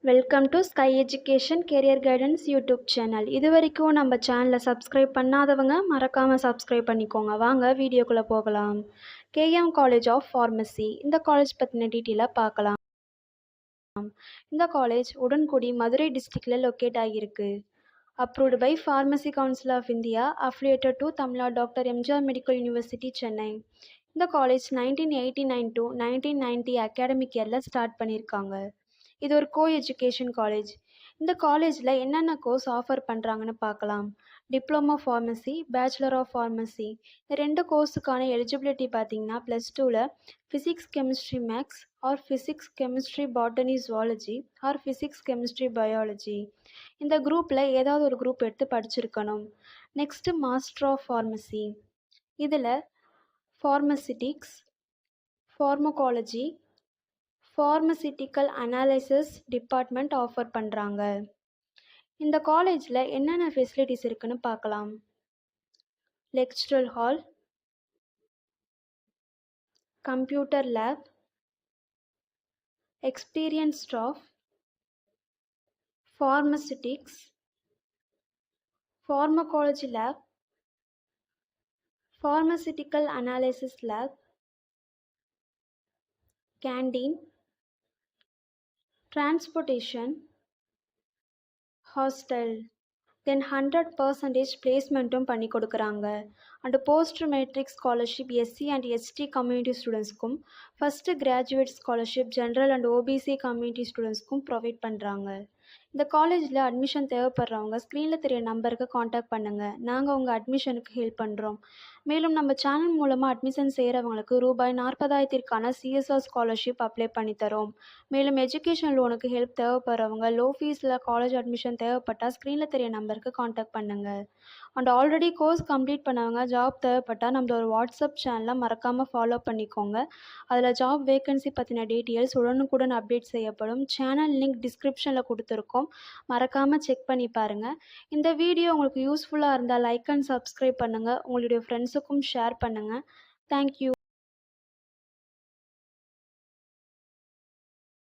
Welcome to sky education career guidance YouTube channel. இது வரைக்கும் நம்ம சேனலை சப்ஸ்கிரைப் பண்ணாதவங்க மறக்காமல் சப்ஸ்கிரைப் பண்ணிக்கோங்க. வாங்க வீடியோக்குள்ளே போகலாம். கேஎம் காலேஜ் ஆஃப் ஃபார்மசி, இந்த காலேஜ் பற்றின டீட்டெயிலாக பார்க்கலாம். இந்த காலேஜ் உடன்குடி, மதுரை டிஸ்ட்ரிக்டில் லொக்கேட் ஆகியிருக்கு. Approved by pharmacy council of India, affiliated to Tamil Nadu doctor MGR medical university, Chennai. இந்த காலேஜ் 1989 டு 1990 அகாடமிக் இயரில் ஸ்டார்ட் பண்ணியிருக்காங்க. இது ஒரு கோ எஜுகேஷன் காலேஜ். இந்த காலேஜில் என்னென்ன கோர்ஸ் ஆஃபர் பண்ணுறாங்கன்னு பார்க்கலாம். Diploma pharmacy, bachelor of pharmacy. இந்த ரெண்டு கோர்ஸுக்கான எலிஜிபிலிட்டி பார்த்தீங்கன்னா +2ல் physics chemistry maths or physics chemistry botany zoology or physics chemistry biology. இந்த குரூப்பில் ஏதாவது ஒரு குரூப் எடுத்து படிச்சிருக்கணும். Next master of pharmacy. இதில் pharmaceutics, pharmacology, pharmaceutical analysis department offer பண்ணுறாங்க. இந்த காலேஜில் என்னென்ன ஃபெசிலிட்டிஸ் இருக்குன்னு பார்க்கலாம். Lecture hall, computer lab, experience staff, pharmaceutics, pharmacology lab, pharmaceutical analysis lab, canteen, transportation, hostel, then 100% பிளேஸ்மெண்ட்டும் பண்ணி கொடுக்குறாங்க. And post matric scholarship SC and ST community ஸ்டூடெண்ட்ஸ்க்கும், first graduate scholarship general and OBC community ஸ்டூடெண்ட்ஸ்க்கும் provide பண்ணுறாங்க. இந்த காலேஜில் admission தேவைப்படுறவங்க ஸ்க்ரீனில் தெரிய நம்பருக்கு காண்டாக்ட் பண்ணுங்கள். நாங்கள் உங்கள் அட்மிஷனுக்கு ஹெல்ப் பண்ணுறோம். மேலும் நம்ம சேனல் மூலமாக அட்மிஷன் செய்கிறவங்களுக்கு ₹40,000க்கான சிஎஸ்ஆர் ஸ்காலர்ஷிப் அப்ளை பண்ணித்தரோம். மேலும் எஜுகேஷன் லோனுக்கு ஹெல்ப் தேவைப்படுறவங்க, லோ ஃபீஸில் காலேஜ் அட்மிஷன் தேவைப்பட்டால் ஸ்க்ரீனில் தெரிய நம்பருக்கு காண்டாக்ட் பண்ணுங்கள். அண்ட் ஆல்ரெடி கோர்ஸ் கம்ப்ளீட் பண்ணவங்க ஜாப் தேவைப்பட்டால் நம்மளோட வாட்ஸ்அப் சேனலை மறக்காமல் ஃபாலோ பண்ணிக்கோங்க. அதில் ஜாப் வேகன்சி பற்றின டீட்டெயில்ஸ் உடனுக்குடன் அப்டேட் செய்யப்படும். சேனல் லிங்க் டிஸ்கிரிப்ஷனில் கொடுத்துருக்கோம், மறக்காமல் செக் பண்ணி பாருங்கள். இந்த வீடியோ உங்களுக்கு யூஸ்ஃபுல்லாக இருந்தால் லைக் அண்ட் சப்ஸ்கிரைப் பண்ணுங்கள். உங்களுடைய ஃப்ரெண்ட்ஸுக்கும் ஷேர் பண்ணுங்கள். தேங்க்யூ.